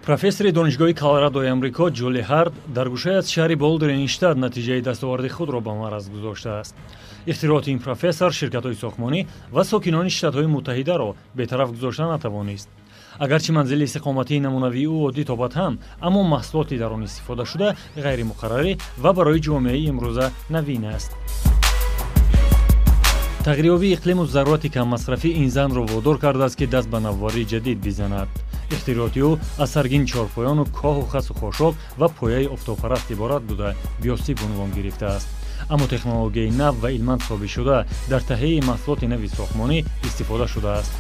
профессори донишгоҳи Колорадои Амрико Ҷули Ҳард дар гӯшаи аз шаҳри Болдерин штат натиҷаи дастоварди худро ба марз гузоштааст. ихтироъоти ин профессор ширкатҳои сохтмонӣ ва сокинони Штатҳои Муттаҳидаро бетараф гузошта натавонист. агарчи манзили истиқоматии намунавии ӯ оддӣ тобад ҳам, аммо маҳсулоти дар он истифодашуда ғайримуқаррарӣ ва барои ҷомеаи имрӯза навин аст. тағйирёбии иқлиму зарурати каммасрафӣ ин занро водор кардааст ки даст ба навбарии ҷадид бизанад. ихтироъоти ӯ аз саргини чорпоёну коҳу хасу хошоб ва пояи офтобпараст иборат буда биосиб унвон гирифтааст. аммо технологияи нав ва илман собитшуда дар таҳияи маҳсулоти нави сохтмонӣ истифода шудааст.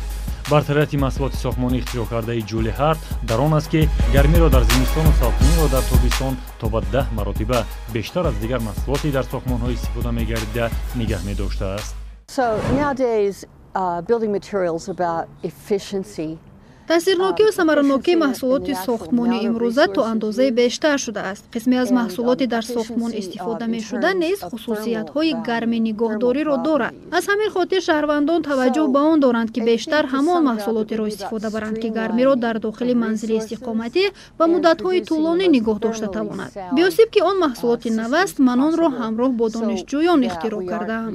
бартарияти маҳсулоти сохтмонӣ ихтироъкардаи Ҷули Ҳард дар он аст ки гармиро дар зимистону салқиниро дар тобистон то ба 10 маротиба бештар аз дигар маҳсулоти дар сохтмонҳо истифода мегардида нигаҳ медоштааст. таъсирнокию самаранокии маҳсулоти сохтмонӣ имрӯза то андозае бештар шудааст. қисме аз маҳсулоти дар сохтмон истифода мешуда низ хусусиятҳои гарми нигоҳдориро дорад. аз ҳамин хотир шаҳрвандон таваҷҷӯҳ ба он доранд ки бештар ҳамон маҳсулотеро истифода баранд ки гармиро дар дохили манзили истиқоматӣ ба муддатҳои тӯлонӣ нигоҳ дошта тавонад. биосиб ки он маҳсулоти нав аст, ман онро ҳамроҳ бо донишҷӯён ихтироъ кардаам.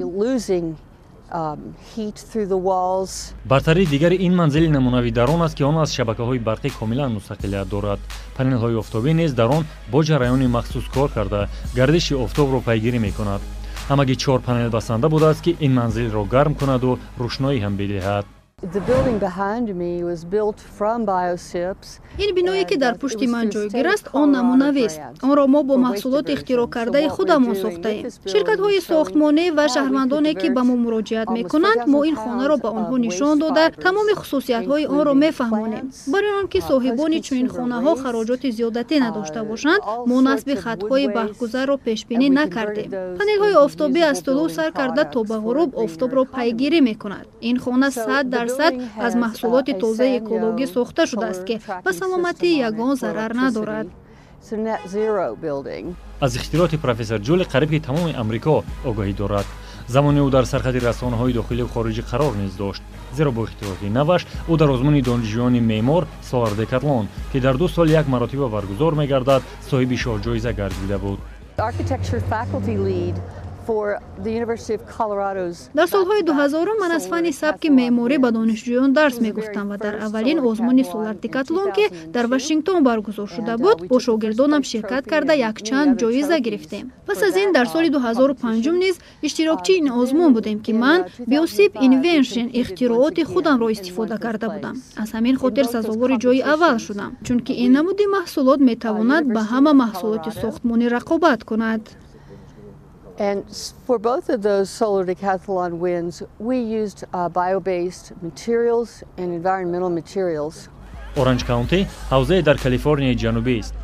бартарии дигари ин манзили намунавӣ дар он аст ки он аз шабакаҳои барқӣ комилан мустақилият дорад. панелҳои офтобӣ низ дар он бо ҷараёни махсус кор карда гардиши офтобро пайгирӣ мекунад. ҳамагӣ 4 панел басанда будааст ки ин манзилро гарм кунаду рӯшноӣ ҳам бидиҳад. ин биное ки дар пушти ман ҷойгир аст, он намунавист. онро мо бо маҳсулоти ихтироъкардаи худамон сохтаем. ширкатҳои сохтмонӣ ва шаҳрвандоне ки ба мо муроҷиат мекунанд, мо ин хонаро ба онҳо нишон дода тамоми хусусиятҳои онро мефаҳмонем. барои он ки соҳибони чунин хонаҳо хароҷоти зиёдатӣ надошта бошанд, мо насби хатҳои барқгузарро пешбинӣ накардем. панелҳои офтобӣ аз тулӯ сар карда то ба ғуруб офтобро пайгирӣ мекунад. ин хона 100% аз маҳсулоти тозаи экологӣ сохта шудааст ки ба саломатӣ ягон зарар надорад. аз ихтироъоти профессор Ҷули қариб ки тамоми Амрико огоҳӣ дорад. замони ӯ дар сархати расонаҳои дохилию хориҷӣ қарор низ дошт. зеро бо ихтироъоти наваш ӯ дар озмуни донишҷӯёни меъмор Solar Decathlon, ки дар 2 сол як маротиба баргузор мегардад, соҳиби шоҳҷоиза гардида буд. дар солҳои 2000 ман аз фанни сабки меъморӣ ба донишҷӯён дарс мегуфтам ва дар аввалин озмуни Solar Decathlon ки дар Вашингтон баргузор шуда буд, бо шогирдонам ширкат карда якчанд ҷоиза гирифтем. пас аз ин дар соли 2005 низ иштирокчии ин озмун будем ки ман биосиб инвеншн ихтироъоти худамро истифода карда будам. аз ҳамин хотир сазовори ҷойи аввал шудам, чунки ин намуди маҳсулот метавонад ба ҳама маҳсулоти сохтмонӣ рақобат кунад. And for both of those Solar Decathlon wins, we used bio-based materials and environmental materials. Orange County ҳавзае дар Калифорнияи ҷанубӣ аст.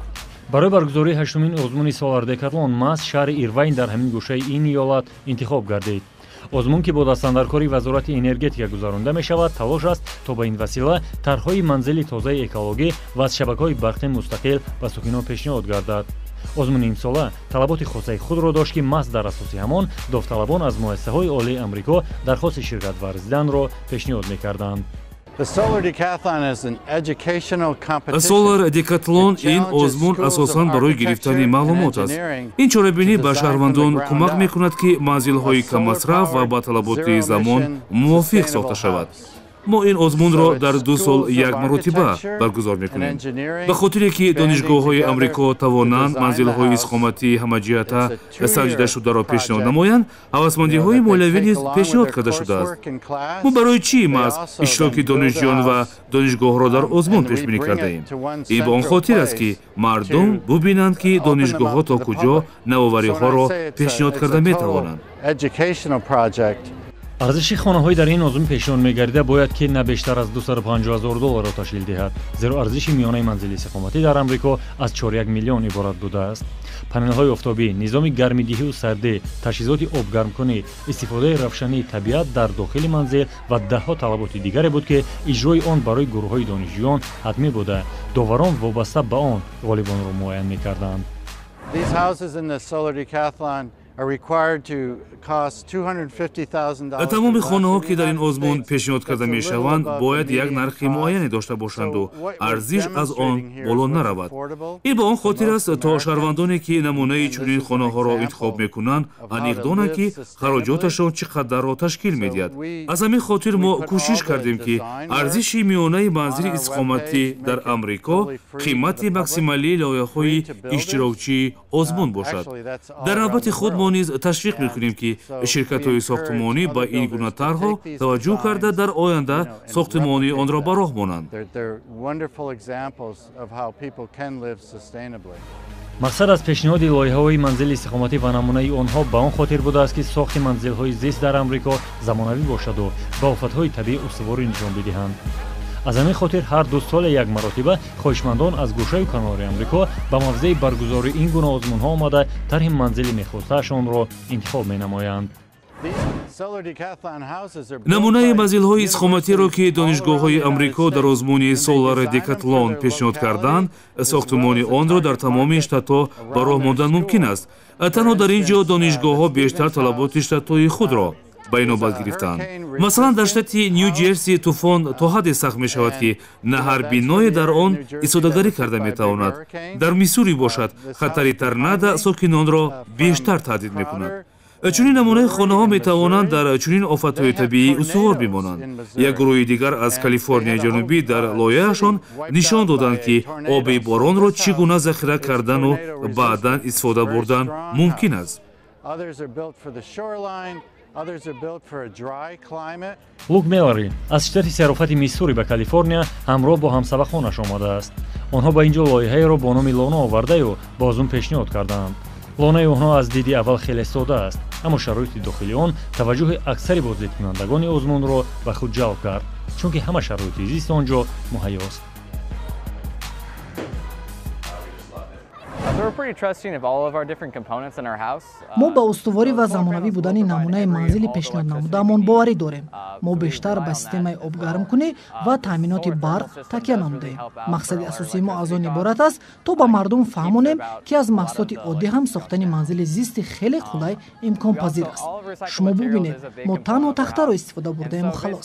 барои баргузории ҳаштумин озмуни Solar Decathlon маҳз шаҳри Ирвайн дар ҳамин гӯшаи ин иёлат интихоб гардид. озмун ки бо дастандаркори вазорати энергетика гузаронда мешавад, талош аст то ба ин васила тарҳҳои манзили тозаи экологӣ ва аз шабакаҳои барқӣ мустақил ба сокинон пешниҳод гардад. озмуни имсола талаботи хосаи худро дошт ки маҳз дар асоси ҳамон довталабон аз муассисаҳои олии Амрико дархости ширкат варзиданро пешниҳод мекарданд. Solar Decathlon ин озмун асосан барои гирифтани маълумот аст. ин чорабинӣ ба шаҳрвандон кӯмак мекунад ки манзилҳои каммасраф ва ба талаботи замон мувофиқ сохта шавад. мо ин озмунро дар 2 сол як маротиба баргузор мекунем. ба хотире ки донишгоҳҳои Амрико тавонанд манзилҳои истиқоматии ҳамаҷиҳата санҷидашударо пешниҳод намоянд, ҳавасмандиҳои молиявӣ низ пешниҳод карда шудааст. мо барои чӣ маҳз иштироки донишҷӯён ва донишгоҳро дар озмун пешбинӣ кардаем? ин ба он хотир аст ки мардум бубинанд ки донишгоҳҳо то куҷо навовариҳоро пешниҳод карда метавонанд. арзиши хонаҳои дар ин озмун пешниҳод мегардида бояд ки на бештар аз $250,000 ташкил диҳад, зеро арзиши миёнаи манзили истиқоматӣ дар Амрико аз 4 миллион иборат будааст. панелҳои офтобӣ, низоми гармидиҳию сардӣ, таҷҳизоти обгармкунӣ, истифодаи равшании табиат дар дохили манзил ва даҳҳо талаботи дигаре буд ки иҷрои он барои гурӯҳҳои донишҷӯён ҳатмӣ буда, доварон вобаста ба он ғолибонро муайян мекарданд. тамоми хонаҳо ки дар ин озмун пешниҳод карда мешаванд бояд як нархи муайяне дошта бошанду арзиш аз он боло наравад. ин ба он хотир аст то шаҳрвандоне ки намунаи чунин хонаҳоро интихоб мекунанд аниқ донанд ки хароҷоташон чӣ қадарро ташкил медиҳад. аз ҳамин хотир мо кӯшиш кардем ки арзиши миёнаи манзили истиқоматӣ дар амрико қимати максималии лоиҳаҳои иштирокчии озмун бошад. дар навбати худ мо низ ташвиқ мекунем ки ширкатҳои сохтмонӣ ба ин гуна тарҳҳо таваҷҷӯҳ карда дар оянда сохтмони онро ба роҳ монанд. мақсад аз пешниҳоди лоиҳаҳои манзили истиқоматӣ ва намунаи онҳо ба он хотир будааст ки сохти манзилҳои зист дар амрико замонавӣ бошаду ба офатҳои табиӣ устуворӣ нишон бидиҳанд. аз ҳамин хотир ҳар 2 сола як маротиба хоҳишмандон аз гӯшаи канори амрико ба мавзеи баргузории ин гуна озмунҳо омада тарҳи манзили мехостаашонро интихоб менамоянд. намунаи манзилҳои истиқоматиро ки донишгоҳҳои амрико дар озмуни Solar Decathlon пешниҳод карданд, сохтмони онро дар тамоми штатҳо ба роҳ мондан мумкин аст. танҳо дар ин ҷо донишгоҳҳо бештар талаботи штатҳои худро ба инобат гирифтанд. масалан дар штати Нью-Ҷерси тӯфон то ҳадде сахт мешавад ки на ҳар биное дар он истодагарӣ карда метавонад. дар Миссури бошад хатари торнадо сокинонро бештар таҳдид мекунад. чунин намунаи хонаҳо метавонанд дар чунин офатҳои табиӣ устувор бимонанд. як гурӯҳи дигар аз Калифорнияи ҷанубӣ дар лоиҳаашон нишон доданд ки оби боронро чӣ гуна захира кардану баъдан истифода бурдан мумкин аст. лук Меллари аз штати сарофати Миссури ба Калифорния ҳамроҳ бо ҳамсабақонаш омадааст. онҳо ба ин ҷо лоиҳаеро бо номи лона овардаю ба озмун пешниҳод карданд. лонаи онҳо аз диди аввал хеле сода аст, аммо шароити дохили он таваҷҷӯҳи аксари боздидкунандагони озмунро ба худ ҷалб кард, чунки ҳама шароити зист он ҷо муҳайёст. мо ба устуворӣ ва замонавӣ будани намунаи манзили пешниҳод намудаамон боварӣ дорем. мо бештар ба системаи обгармкунӣ ва таъминоти барқ такя намудаем. мақсади асосии мо аз он иборат аст то ба мардум фаҳмонем ки аз маҳсулоти оддӣ ҳам сохтани манзили зисти хеле қулай имконпазир аст. шумо бубинед, мо танҳо тахтаро истифода бурдаем халос.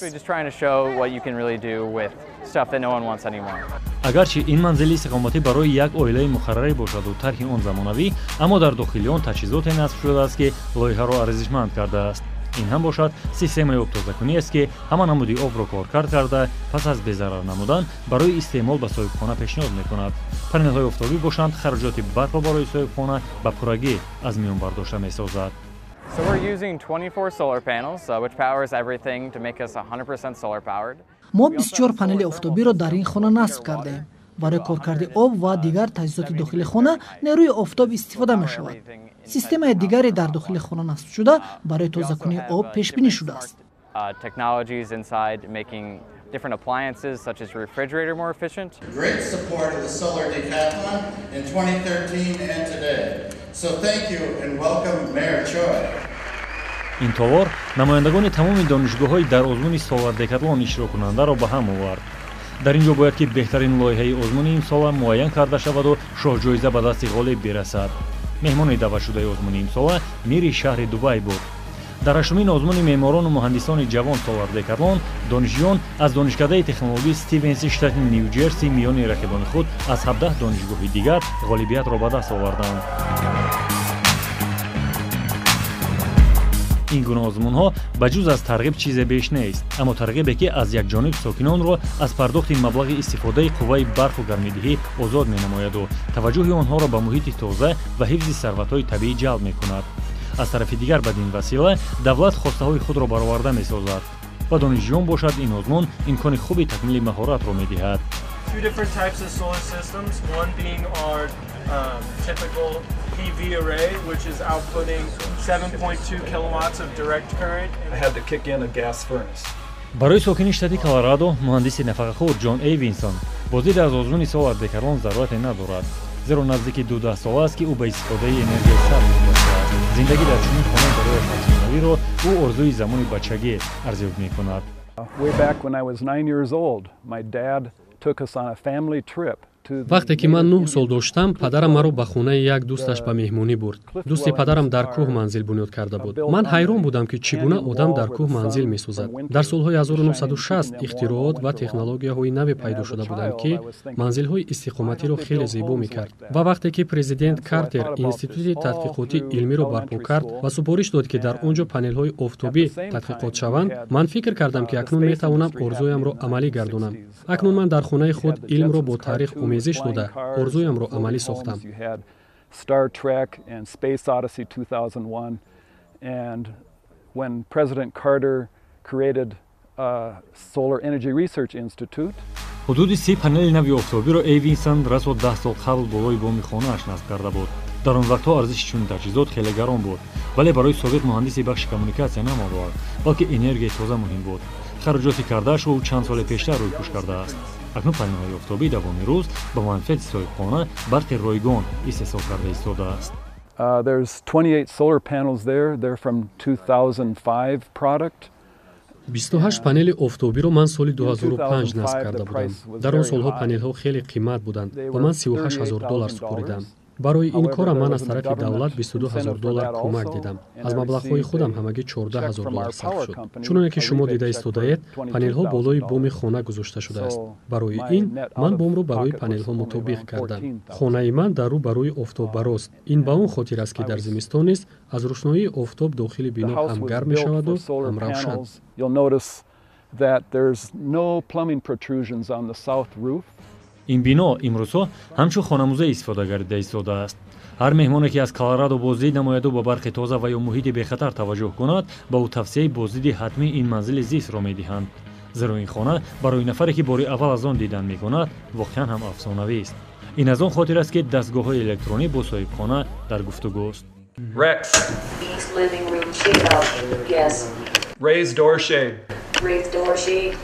агарчи ин манзили истиқоматӣ барои як оилаи муқарраре бошаду тарҳи он замонавӣ, аммо дар дохили он таҷҳизоте насб шудааст ки лоиҳаро арзишманд кардааст. ин ҳам бошад системаи обтозакунӣ аст ки ҳама намуди обро коркард карда пас аз безарар намудан барои истеъмол ба соҳибхона пешниҳод мекунад. панелҳои офтобӣ бошанд, хароҷоти барқро барои соҳибхона ба пуррагӣ аз миён бардошта месозад. мо 24 панели офтобиро дар ин хона насб кардаем. барои коркарди об ва дигар таҷҳизоти дохили хона нерӯи офтоб истифода мешавад. системаи дигаре дар дохили хона насб шуда барои тозакунии об пешбинӣ шудааст. different appliances such as refrigerator more efficient. Great support of the Solar Decathlon in 2013 and today. So thank you and welcome Mayor Choi. ин товор намояндагони тамоми донишгоҳҳои дар озмуни Solar Decathlon иштироккунандаро ба ҳам овард. дар ин ҷо бояд ки беҳтарин лоиҳаи озмуни имсола муайян карда шаваду шоҳҷоиза ба дасти ғолиб бирасад. меҳмони даъватшудаи озмуни имсола мири шаҳри Дубай буд. дар 8-мин озмуни меъморону муҳандисони ҷавон Solar Decathlon донишҷӯён аз донишкадаи технологии Стивенси штати Нью-Ҷерси миёни рақибони худ аз 17 донишгоҳи дигар ғолибиятро ба даст оварданд. ин гуна озмунҳо ба ҷуз аз тарғиб чизе беш нест, аммо тарғибе ки аз якҷониб сокинонро аз пардохти маблағи истифодаи қувваи барқу гармидиҳӣ озод менамояду таваҷҷӯҳи онҳоро ба муҳити тоза ва ҳифзи сарватҳои табиӣ ҷалб мекунад. аз тарафи дигар бадин васила давлат хостаҳои худро бароварда месозад. ба донишҷӯён бошад ин озмун имкони хуби такмили маҳоратро медиҳад. Two different types of solar systems, one being our typical PV array, which is outputting 7.2 kilowatts of direct current. I had to kick in a gas furnace. барои сокини штати Колорадо муҳандиси нафақахӯр Ҷон Эйвинсон боздид аз озмуни Solar Decathlon зарурате надорад, зеро наздики 12 сол аст ки ӯ ба истифодаи энергияи сабз мебошад. зиндагӣ дар чунин хонаи барои фарзандавиро ӯ орзуи замони бачагӣ арзёб мекунад. Way back when I was 9 years old, my dad took us on a family trip вақте ки ман 9 сол доштам, падарам маро ба хонаи як дӯсташ ба меҳмонӣ бурд. Дӯсти падарам дар кӯҳ манзил бунёд карда буд. Ман ҳайрон будам ки чӣ гуна одам дар кӯҳ манзил месозад. Дар солҳои 1960 ихтироот ва технологияҳои наве пайдо шуда буданд ки манзилҳои истиқоматиро хеле зебо мекард. Ва вақте ки президент Картер институти тадқиқоти илмиро барпо кард ва супориш дод ки дар он ҷо панелҳои офтобӣ тадқиқот шаванд, ман фикр кардам ки акнун метавонам орзуямро амалӣ гардонам. Акнун ман дар хонаи худ илмро бо таърих омезиш дода, орзуямро амалӣ сохтам. Star Trek and Space Odyssey 2001, and when President Carter created Solar Energy Research Institute. ҳудуди 30 панели нави офтобиро Эйвинсон расо 10 сол қабл болои боми хонааш насб карда буд. дар он вақтҳо арзиши чунин таҷҳизот хеле гарон буд, вале барои собиқ муҳандиси бахши коммуникатсия намавард, балки энергияи тоза муҳим буд. хароҷоти кардааш ӯ чанд соли пештар рӯйпӯш кардааст. акнун панелҳои офтобӣ давоми рӯз ба манфиати соҳибхона барқи ройгон истеҳсол карда истодааст. There's 28 solar panels there. They're from 2005 product. 28 панели офтобиро ман соли 2005 насб карда будам. Дар он солҳо панелҳо хеле қимат буданд ва ман $38,000 супоридам. барои ин корам ман аз тарафи давлат $22,000 кӯмак дидам. аз маблағҳои худам ҳамагӣ $14,000 сарф шуд. чуноне ки шумо дида истодаед, панелҳо болои боми хона гузошта шудааст. барои ин ман бомро барои панелҳо мутобиқ кардам. хонаи ман дар рӯ ба рӯи офтоббарост. ин ба он хотир аст ки дар зимистон низ аз рӯшноии офтоб дохили бино ҳам гарм мешаваду ҳам равшан. ин бино имрӯзҳо ҳамчун хонамуза истифода гардида истодааст. ҳар меҳмоне ки аз Колорадо боздид намояду ба барқи тоза ва ё муҳити бехатар таваҷҷӯҳ кунад, ба ӯ тавсияи боздиди ҳатмӣ ин манзили зистро медиҳанд. зеро ин хона барои нафаре ки бори аввал аз он дидан мекунад, воқеан ҳам афсонавист. ин аз он хотир аст ки дастгоҳҳои электронӣ бо соҳибхона дар гуфтугӯст. Rex. Raised door shade. Raised door shade.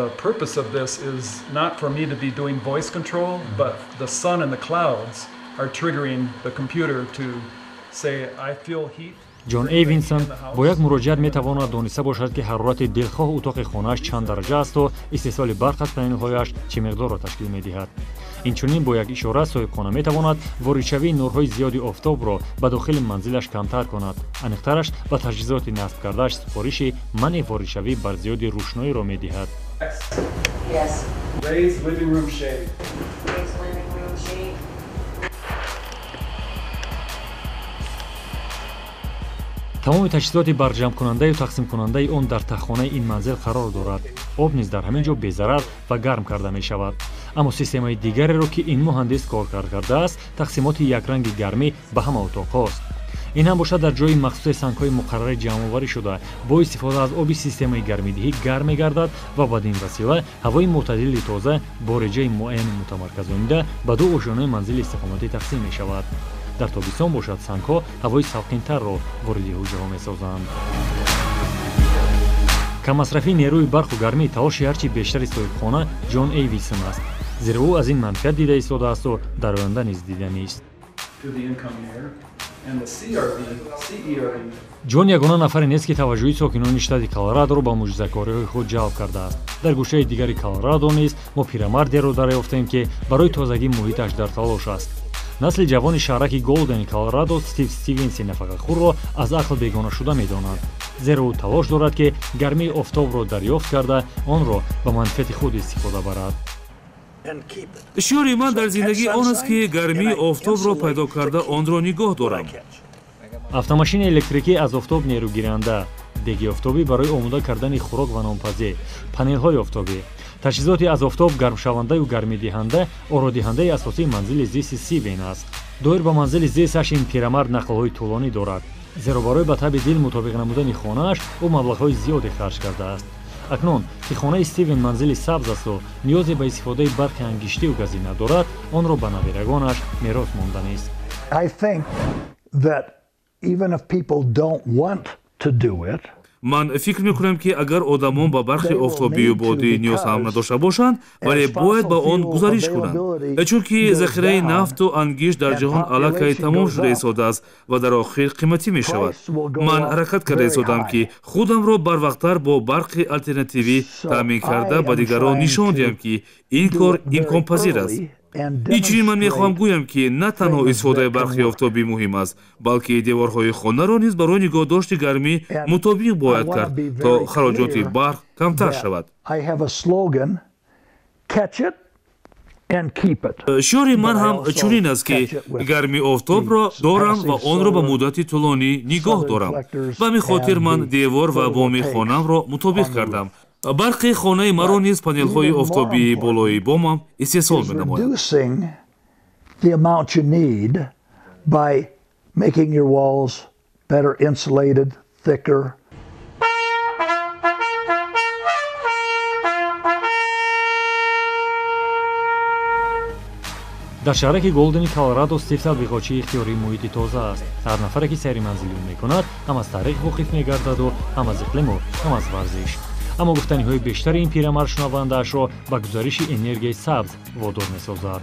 The purpose of this is not for me to be doing voice control, but the sun and the clouds are triggering the computer to say, I feel heat. Ҷон Эйвинсон бо як муроҷиат метавонад дониста бошад ки ҳарорати дилхоҳ утоқи хонааш чанд дараҷа асту истеҳсоли барқ аз панелҳояш чӣ миқдорро ташкил медиҳад. инчунин бо як ишора соҳибхона метавонад воридшавии нурҳои зиёди офтобро ба дохили манзилаш камтар кунад. аниқтараш ба таҷҳизоти насб кардааш супориши манъи воридшавӣ бар зиёди рӯшноиро медиҳад. Yes. Raise living room shade. Raise living room shade. тамоми таҷҳизоти барҷамъкунандаю тақсимкунандаи он дар таххонаи ин манзил қарор дорад. об низ дар ҳамин ҷо безарар ва гарм карда мешавад. аммо системаи дигареро ки ин муҳандис коркар кардааст, тақсимоти якранги гармӣ ба ҳама утоқҳост. ин ҳам бошад дар ҷои махсуси сангҳои муқаррари ҷамъоварӣ шуда бо истифода аз оби системаи гармидиҳӣ гарм мегардад ва бадин васила ҳавои мӯътадили тоза бо реҷаи муайяни мутамарказонида ба ду ошёнаи манзили истиқоматӣ тақсим мешавад. дар тобистон бошад сангҳо ҳавои салқинтарро вориди ҳуҷраҳо месозанд. каммасрафии нерӯи барқу гармӣ талоши ҳарчи бештари соҳибхона ҷон Эйвинсон аст, зеро ӯ аз ин манфиат дида истодаасту дар оянда низ диданист. ҷон ягона нафаре нест ки таваҷҷӯҳи сокинони штати Колорадоро ба мӯъҷизакориҳои худ ҷалб кардааст. дар гӯшаи дигари Колорадо низ мо пирамардеро дарёфтем ки барои тозагии муҳиташ дар талош аст. насли ҷавони шаҳраки Голдени Колорадо Стив Стивенси нафақахӯрро аз ақл бегона шуда медонад, зеро ӯ талош дорад ки гармии офтобро дарёфт карда онро ба манфиати худ истифода барад. шиёри ман дар зиндагӣ он аст ки гармии офтобро пайдо карда онро нигоҳ дорам. автомошини электрикӣ аз офтоб нерӯгиранда, деги офтобӣ барои омода кардани хӯрок ва нонпазӣ, панелҳои офтобӣ, таҷҳизоти аз офтоб гармшавандаю гармидиҳанда, ородиҳандаи асосии манзили зисти Стивен аст. доир ба манзили зисташ ин пирамард нақлҳои тӯлонӣ дорад, зеро барои ба таби дил мутобиқ намудани хонааш ӯ маблағҳои зиёде харҷ кардааст. акнун ки хонаи Стивен манзили сабз асту ниёзе ба истифодаи барқи ангиштию газӣ надорад, онро ба навирагонаш мерос монданист. I think that even if people don't want to do it, ман фикр мекунам ки агар одамон ба барқи офтобию бодӣ ниёз ҳам надошта бошанд вале бояд ба он гузариш кунанд, чунки захираи нафту ангишт дар ҷаҳон аллакай тамом шуда истодааст ва дар охир қиматӣ мешавад. ман ҳаракат карда истодам ки худамро барвақттар бо барқи алтернативӣ таъмин карда ба дигарон нишон диҳам ки ин кор имконпазир аст. инчунин ман мехоҳам гӯям ки на танҳо истифодаи барқи офтобӣ муҳим аст, балки деворҳои хонаро низ барои нигоҳдошти гармӣ мутобиқ бояд кард, то хароҷоти барқ камтар шавад. шиёри ман ҳам чунин аст ки гарми офтобро дорам ва онро ба муддати тӯлонӣ нигоҳ дорам. ба ҳамин хотир ман девор ва боми хонамро мутобиқ кардам. барқи хонаи маро низ панелҳои офтобии болои бомам истеҳсол менамояд. дар шаҳраки голдени колорадо стив татбиқотчии ихтиёрии муҳити тоза аст. ҳар нафаре ки сайри манзилӣ мекунад ҳам аз таърих воқиф мегардаду ҳам аз иқлиму ҳам аз варзиш. аммо гуфтаниҳои бештари ин пирамард шунавандаашро ба гузариши энергияи сабз водор месозад.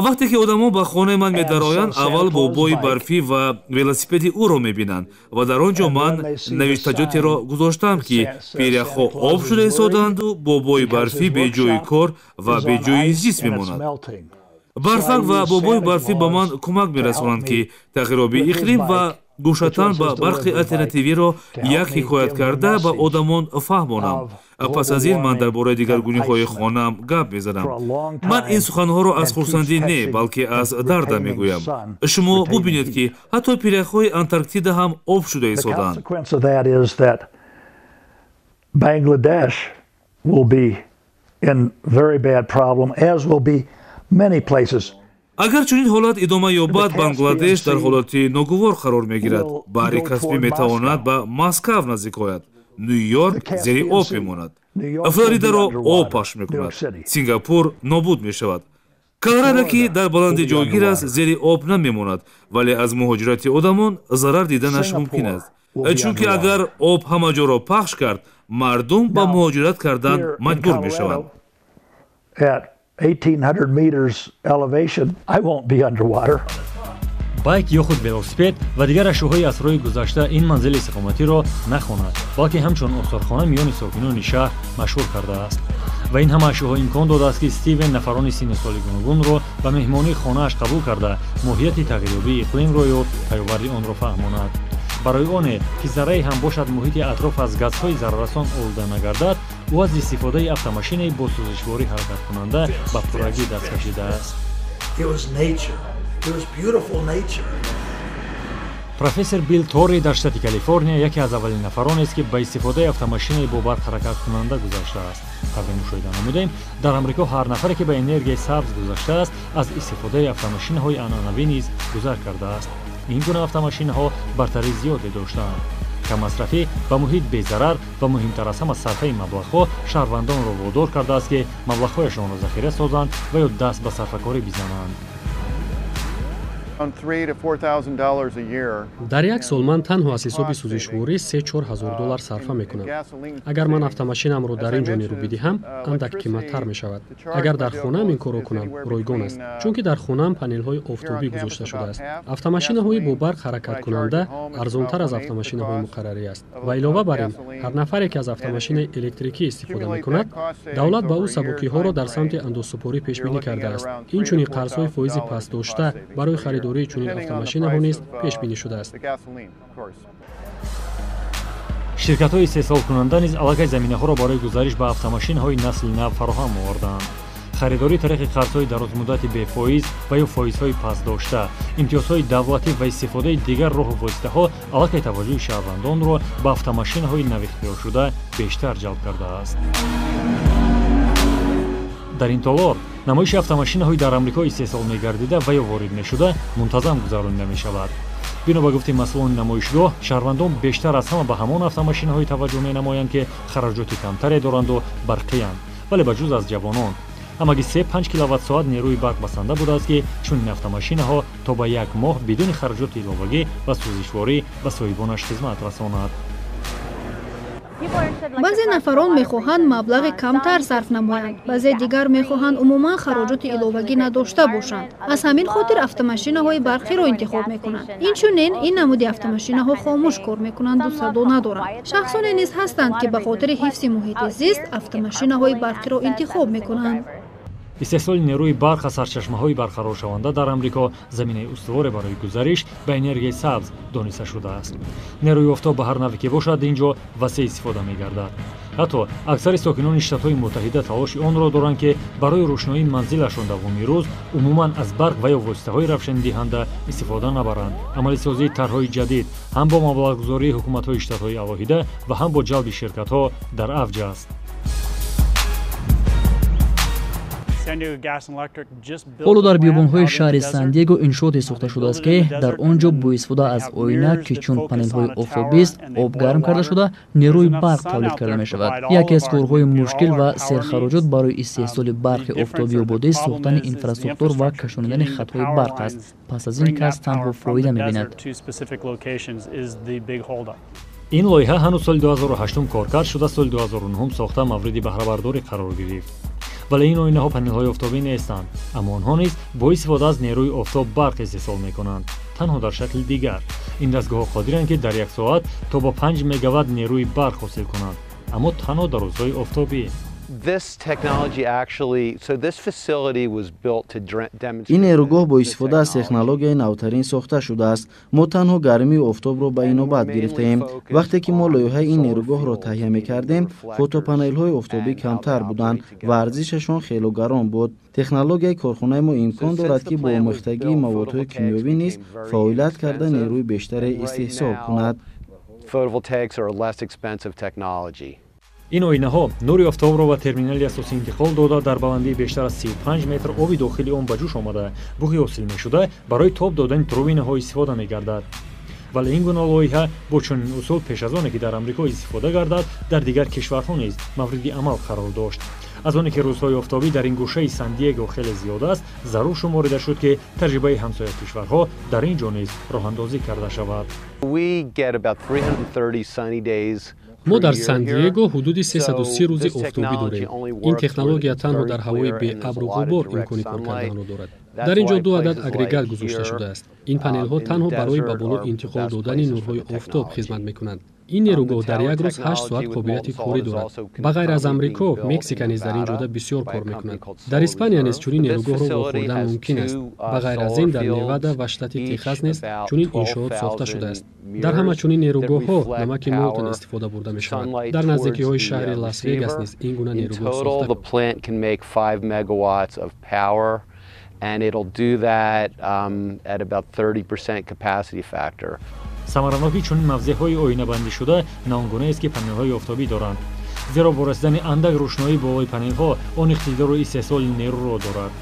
вақте ки одамон ба хонаи ман медароянд, аввал бобои барфӣ ва велосипеди ӯро мебинанд ва дар он ҷо ман навиштаҷотеро гузоштам ки пиряхҳо об шуда истоданду бобои барфӣ беҷои кор ва беҷои зист мемонад. барфак ва бобои барфӣ ба ман кӯмак мерасонанд ки тағйироби иқлим ва гӯшатан ба барқи алтернативиро як ҳикоят карда ба одамон фаҳмонам. пас аз ин ман дар бораи дигаргуниҳои хонаам гап мезанам. ман ин суханҳоро аз хурсандӣ не, балки аз дардам мегӯям. шумо бубинед ки ҳатто пиряхҳои Антарктида ҳам об шуда истодаанд. Bangladesh will be in very bad problem, as will be many places. агар чунин ҳолат идома ёбад, Бангладеш дар ҳолати ногувор қарор мегирад. баҳри Каспий метавонад ба Москав наздик ояд. Нью-Йорк зери об мемонад. Флоридаро об пахш мекунад. Сингапур нобуд мешавад. Колорадо ки дар баланди ҷойгир аст, зери об намемонад, вале аз муҳоҷирати одамон зарар диданаш мумкин аст. чунки агар об ҳама ҷоро пахш кард, мардум ба муҳоҷират кардан маҷбур мешаванд. 1800 meters elevation, I won't be underwater. байк ё худ велосипед ва дигар ашёҳои асрҳои гузашта ин манзили иstiqomatиро нахонад, балки ҳамчун осорхона миёни сокинони шаҳр машҳур кардааст. ва ин ҳама ашёҳо имкон додааст ки Стивен нафарони синну соли гуногунро ба меҳмонии хонааш қабул карда, моҳияти тағйирёбии иқлимро ё пайоварди онро фаҳмонад. барои оне ки зарраи ҳам бошад муҳити атроф аз газҳои зараррасон олуда нагардад, ӯ аз истифодаи автомошинаи бо сӯзишворӣ ҳаракаткунанда ба пуррагӣ даст кашидааст. профессор Билл Тори дар штати Калифорния яке аз аввалин нафаронест ки ба истифодаи автомошинаи бо барқ ҳаракаткунанда гузаштааст. қабле мушоҳида намудем, дар амрико ҳар нафаре ки ба энергияи сабз гузаштааст, аз истифодаи автомошинаҳои анъанавӣ низ гузар кардааст. ин гуна автомошинаҳо бартарии зиёде доштаанд. каммасрафӣ ба муҳит безарар ва муҳимтар аз ҳама сарфаи маблағҳо шаҳрвандонро водор кардааст ки маблағҳояшонро захира созанд ва ё даст ба сарфакорӣ бизананд. дар як сол ман танҳо аз ҳисоби сӯзишворӣ $3-4 сарфа мекунам. агар ман автомошинамро дар ин ҷо нерӯ бидиҳам, андак қиматтар мешавад. агар дар хонаам ин корро кунам, ройгон аст, чунки дар хонаам панелҳои офтобӣ гузошта шудааст. автомошинаҳои бо барқ ҳаракаткунанда арзонтар аз автомошинаҳои муқаррарӣ аст. ва илова бар ин, ҳар нафаре ки аз автомошинаи электрикӣ истифода мекунад, давлат ба ӯ сабукиҳоро дар самти андозсупорӣ пешбинӣ кардааст. инчунин қарзҳои фоизи пастдошта барои харидории чунин автомошинаҳо низ пешбинӣ шудааст. ширкатҳои истеҳсолкунанда низ аллакай заминаҳоро барои гузариш ба автомошинаҳои насли нав фароҳам овардаанд. харидории тариқи қарзҳои дарозмуддати бефоиз ва ё фоизҳои пастдошта, имтиёзҳои давлатӣ ва истифодаи дигар роҳу воситаҳо аллакай таваҷҷӯҳи шаҳрвандонро ба автомошинаҳои навихтиёршуда бештар ҷалб кардааст. дар ин толор намоиши автомошинаҳои дар амрико истеҳсол мегардида ва ё ворид мешуда мунтазам гузаронида мешавад. бино ба гуфти масъулони намоишгоҳ, шаҳрвандон бештар аз ҳама ба ҳамон автомошинаҳое таваҷҷӯҳ менамоянд ки хароҷоти камтаре доранду барқиянд, вале ба ҷуз аз ҷавонон. ҳамагӣ 3-5 киловаттсоат нерӯи барқ басанда будааст ки чунин автомошинаҳо то ба 1 моҳ бидуни хараҷоти иловагӣ ва сӯзишворӣ ба соҳибонаш хизмат расонад. баъзе нафарон мехоҳанд маблағи камтар сарф намоянд, баъзе дигар мехоҳанд умуман хароҷоти иловагӣ надошта бошанд. аз ҳамин хотир автомошинаҳои барқиро интихоб мекунанд. инчунин ин намуди автомошинаҳо хомӯш кор мекунанду садо надоранд. шахсоне низ ҳастанд ки ба хотири ҳифзи муҳити зист автомошинаҳои барқиро интихоб мекунанд. истеҳсоли нерӯи барқ аз сарчашмаҳои барқароршаванда дар амрико заминаи устуворе барои гузариш ба энергияи сабз дониста шудааст. нерӯи офтоб ба ҳар наве ки бошад ин ҷо васеъ истифода мегардад. ҳатто аксари сокинони Штатҳои Муттаҳида талоши онро доранд ки барои рӯшноии манзилашон давоми рӯз умуман аз барқ ва ё воситаҳои равшандиҳанда истифода набаранд. амалисозии тарҳҳои ҷадид ҳам бо маблағгузории ҳукуматҳои штатҳои алоҳида ва ҳам бо ҷалби ширкатҳо дар авҷ аст. ҳоло дар биёбонҳои шаҳри Сан-Диего иншооте сохта шудааст ки дар он ҷо бо истифода аз оина ки чун панелҳои офтобист об гарм карда шуда нерӯи барқ тавлид карда мешавад. яке аз корҳои мушкил ва серхароҷот барои истеҳсоли барқи офтобиободӣ сохтани инфраструктур ва кашонидани хатҳои барқ аст. пас аз ин кас танҳо фоида мебинад. ин лоиҳа ҳанӯз соли 2008 кор кард, шуда соли 2009 сохта мавриди баҳравардорӣ қарор гирифт. вале ин оинаҳо панелҳои офтобӣ нестанд, аммо онҳо низ бо истифода аз нерӯи офтоб барқ истеҳсол мекунанд, танҳо дар шакли дигар. ин дастгоҳҳо қодиранд ки дар як соат то ба 5 мегаватт нерӯи барқ ҳосил кунанд, аммо танҳо дар рӯзҳои офтобӣ. ин нерӯгоҳ бо истифода аз технологияи навтарин сохта шудааст. мо танҳо гармии офтобро ба инобат гирифтаем. вақте ки мо лоиҳаи ин нерӯгоҳро таҳия мекардем, фотопанелҳои офтобӣ камтар буданд ва арзишашон хело гарон буд. технологияи корхонаи мо имкон дорад ки бо омехтагии маводҳои кимиёвӣ низ фаъолият карда нерӯи бештаре истеҳсол кунад. ин оинаҳо нури офтобро ба терминали асосӣ интиқол дода дар баландии бештар аз 35 метр оби дохили он ба ҷӯш омада буғи ҳосил мешуда барои тоб додани турбинаҳо истифода мегардад. вале ин гуна лоиҳа бо чунин усул пеш аз оне ки дар амрико истифода гардад дар дигар кишварҳо низ мавриди амал қарор дошт. аз оне ки рӯзҳои офтобӣ дар ин гӯшаи Сан-Диего хеле зиёд аст, зарур шуморида шуд ки таҷрибаи ҳамсоя кишварҳо дар ин ҷо низ роҳандозӣ карда шавад. мо дар Сан-Диего ҳудуди 330 рӯзи офтобӣ дорем. ин технология танҳо дар ҳавои беабру ғубор имкони кор карданро дорад. дар ин ҷо 2 адад агрегат гузошта шудааст. ин панелҳо танҳо барои ба боло интиқол додани нурҳои офтоб хизмат мекунанд. ин нерӯгоҳ дар як рӯз 8 соат қобилияти корӣ дорад. ба ғайр аз амрико, Мексика низ дар ин ҷода бисёр кор мекунад. дар Испания низ чунин нерӯгоҳро вохӯрдан мумкин аст. ба ғайр аз ин дар Невада ва штати Техас низ чунин иншоот сохта шудааст. дар ҳама чунин нерӯгоҳҳо намаки молтон истифода бурда мешавад. дар наздикиҳои шаҳри Лас-Вегас низ ин гуна нерӯгоҳ сохта and it'll do that at about 30% capacity factor. самараноки чунин мавзеъҳои оинабандӣшуда на он гунааст ки панелҳои офтобӣ доранд, зеро бо расидани андак рӯшноии болои панелҳо он иқтидору истеҳсоли нерӯро дорад.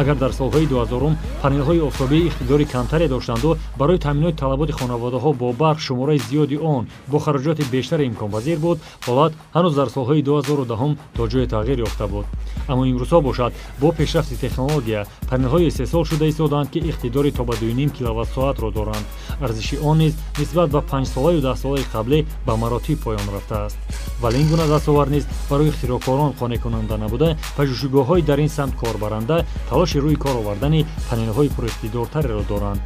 агар дар солҳои 2000 панелҳои офтобӣ иқтидори камтаре доштанду барои таъминоти талаботи хонаводаҳо бо барқ шумораи зиёди он бо хароҷоти бештаре имконпазир буд, ҳолат ҳанӯз дар солҳои 2010 то ҷое тағйир ёфта буд. аммо имрӯзҳо бошад бо пешрафти технология панелҳои истеҳсол шуда истоданд ки иқтидори то ба 2.5 киловаттсоатро доранд. арзиши он низ нисбат ба 5-солаи 10-солаи қаблӣ ба маротиб поён рафтааст. вале ин гуна дастовар низ барои ихтироъкорон қонеъкунанда набуда, пажӯҳшугоҳҳои дар ин самт корбаранда талоши рӯи кор овардани панелҳои пуриқтидортареро доранд,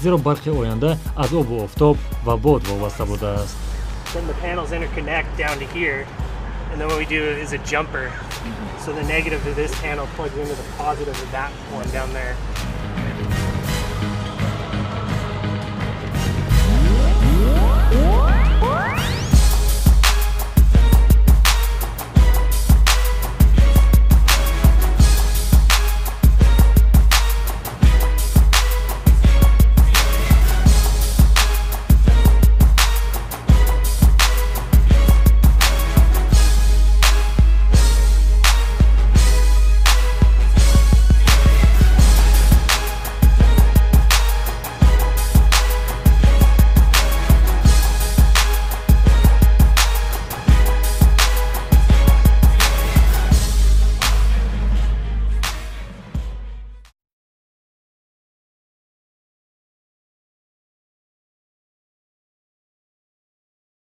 зеро барқи оянда аз обу офтоб ва бод вобаста будааст. And then what we do is a jumper. So the negative of this panel plugs into the positive of that one down there.